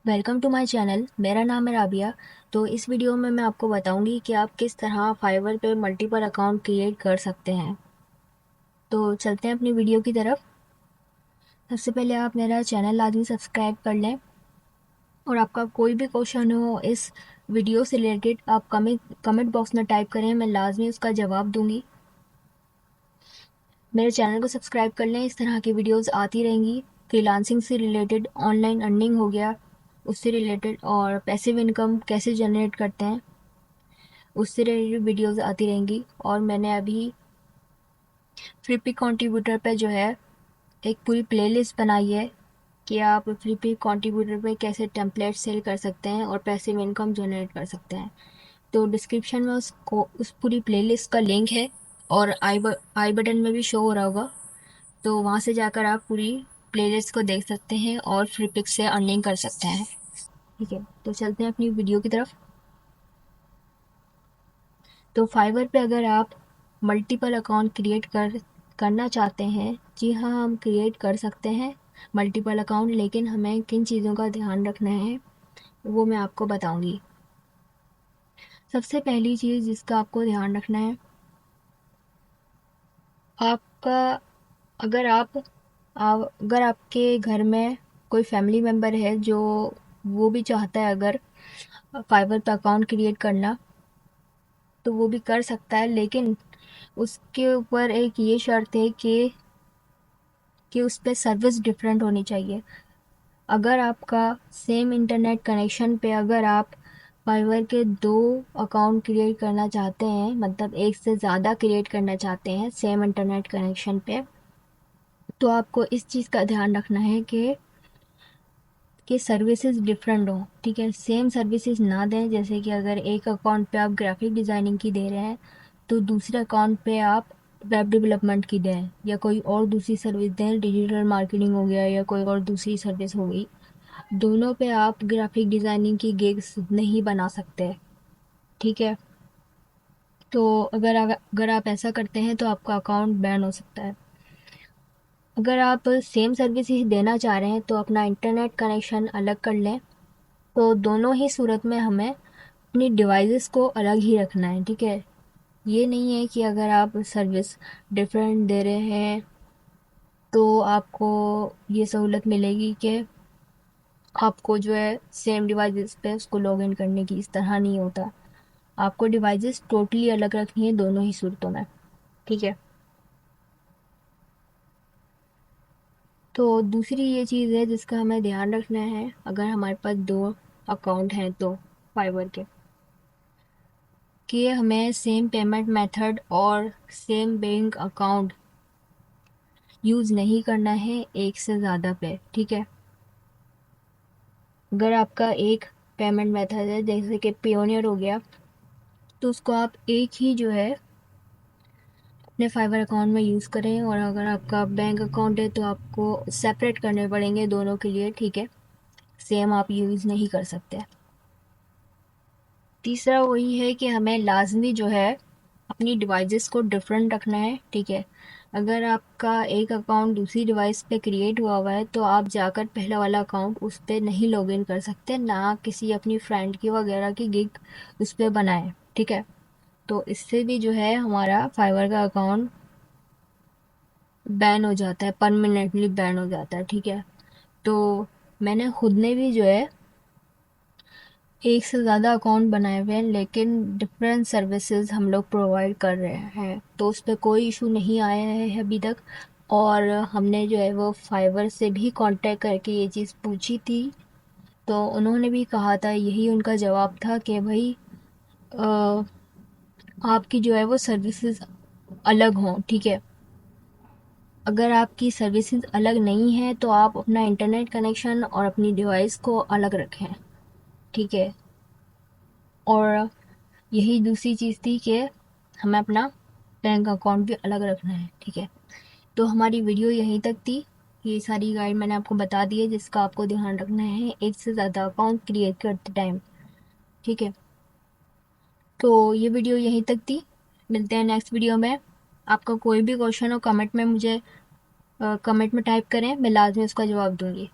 Welcome to my channel. मेरा नाम है राबिया। तो इस वीडियो में मैं आपको बताऊंगी कि आप किस तरह फाइवर पे मल्टीपल अकाउंट क्रिएट कर सकते हैं। तो चलते हैं अपनी वीडियो की तरफ। सबसे पहले आप मेरा चैनल लाजमी सब्सक्राइब कर लें, और आपका कोई भी क्वेश्चन हो इस वीडियो से रिलेटेड आप कमेंट बॉक्स में टाइप करें, मैं लाजमी उसका जवाब दूंगी। मेरे चैनल को सब्सक्राइब कर लें, इस तरह की वीडियोस आती रहेंगी। फ्रीलांसिंग से रिलेटेड, ऑनलाइन अर्निंग हो गया उससे रिलेटेड, और पैसिव इनकम कैसे जनरेट करते हैं उससे रिलेटेड वीडियोस आती रहेंगी। और मैंने अभी फ्लिपी कंट्रीब्यूटर पे जो है एक पूरी प्लेलिस्ट बनाई है कि आप फ्लिपी कंट्रीब्यूटर पे कैसे टेम्पलेट सेल कर सकते हैं और पैसिव इनकम जनरेट कर सकते हैं। तो डिस्क्रिप्शन में उस पूरी प्लेलिस्ट का लिंक है, और आई बटन में भी शो हो रहा होगा। तो वहाँ से जाकर आप पूरी प्लेलिस्ट को देख सकते हैं और फ्लिपिक्स से अर्निंग कर सकते हैं। ठीक है, तो चलते हैं अपनी वीडियो की तरफ। तो फाइवर पे अगर आप मल्टीपल अकाउंट क्रिएट करना चाहते हैं, जी हाँ, हम क्रिएट कर सकते हैं मल्टीपल अकाउंट, लेकिन हमें किन चीज़ों का ध्यान रखना है वो मैं आपको बताऊंगी। सबसे पहली चीज़ जिसका आपको ध्यान रखना है, आपका अगर अगर आपके घर में कोई फैमिली मेम्बर है जो वो भी चाहता है अगर फाइवर पे अकाउंट क्रिएट करना, तो वो भी कर सकता है, लेकिन उसके ऊपर एक ये शर्त है कि उस पर सर्विस डिफरेंट होनी चाहिए। अगर आपका सेम इंटरनेट कनेक्शन पे अगर आप फाइवर के 2 अकाउंट क्रिएट करना चाहते हैं, मतलब एक से ज़्यादा क्रिएट करना चाहते हैं सेम इंटरनेट कनेक्शन पे, तो आपको इस चीज़ का ध्यान रखना है कि सर्विसेज डिफरेंट हो। ठीक है, सेम सर्विसेज ना दें। जैसे कि अगर एक अकाउंट पे आप ग्राफिक डिज़ाइनिंग की दे रहे हैं, तो दूसरे अकाउंट पे आप वेब डेवलपमेंट की दें, या कोई और दूसरी सर्विस दें, डिजिटल मार्केटिंग हो गया या कोई और दूसरी सर्विस हो गई। दोनों पे आप ग्राफिक डिज़ाइनिंग की गिग्स नहीं बना सकते। ठीक है, तो अगर आप ऐसा करते हैं तो आपका अकाउंट बैन हो सकता है। अगर आप सेम सर्विस ही देना चाह रहे हैं तो अपना इंटरनेट कनेक्शन अलग कर लें। तो दोनों ही सूरत में हमें अपनी डिवाइसेस को अलग ही रखना है। ठीक है, ये नहीं है कि अगर आप सर्विस डिफरेंट दे रहे हैं तो आपको ये सहूलत मिलेगी कि आपको जो है सेम डिवाइसेस पे उसको लॉग इन करने की। इस तरह नहीं होता, आपको डिवाइसेस टोटली अलग रखनी है दोनों ही सूरतों में। ठीक है, तो दूसरी ये चीज़ है जिसका हमें ध्यान रखना है अगर हमारे पास 2 अकाउंट हैं तो फाइवर के, कि हमें सेम पेमेंट मेथड और सेम बैंक अकाउंट यूज़ नहीं करना है एक से ज़्यादा पे। ठीक है, अगर आपका एक पेमेंट मेथड है जैसे कि पेयोनियर हो गया, तो उसको आप एक ही जो है अपने फाइवर अकाउंट में यूज़ करें, और अगर आपका बैंक अकाउंट है तो आपको सेपरेट करने पड़ेंगे दोनों के लिए। ठीक है, सेम आप यूज़ नहीं कर सकते। तीसरा वही है कि हमें लाजमी जो है अपनी डिवाइसेस को डिफरेंट रखना है। ठीक है, अगर आपका एक अकाउंट दूसरी डिवाइस पे क्रिएट हुआ हुआ है तो आप जाकर पहला वाला अकाउंट उस पर नहीं लॉगिन कर सकते, ना किसी अपनी फ्रेंड की वगैरह की गिग उस पर बनाए। ठीक है, तो इससे भी जो है हमारा फाइवर का अकाउंट बैन हो जाता है, परमानेंटली बैन हो जाता है। ठीक है, तो मैंने खुद ने भी जो है एक से ज़्यादा अकाउंट बनाए हुए हैं, लेकिन डिफरेंट सर्विसेज हम लोग प्रोवाइड कर रहे हैं, तो उस पर कोई इशू नहीं आया है अभी तक। और हमने जो है वो फाइवर से भी कांटेक्ट करके ये चीज़ पूछी थी, तो उन्होंने भी कहा था, यही उनका जवाब था कि भाई अ, आपकी जो है वो सर्विसेज अलग हों। ठीक है, अगर आपकी सर्विसेज अलग नहीं है तो आप अपना इंटरनेट कनेक्शन और अपनी डिवाइस को अलग रखें। ठीक है, और यही दूसरी चीज़ थी कि हमें अपना बैंक अकाउंट भी अलग रखना है। ठीक है, तो हमारी वीडियो यहीं तक थी। ये सारी गाइड मैंने आपको बता दी है जिसका आपको ध्यान रखना है एक से ज़्यादा अकाउंट क्रिएट करते टाइम। ठीक है, तो ये वीडियो यहीं तक थी। मिलते हैं नेक्स्ट वीडियो में। आपका कोई भी क्वेश्चन हो कमेंट में टाइप करें, मैं लाजमी उसका जवाब दूंगी।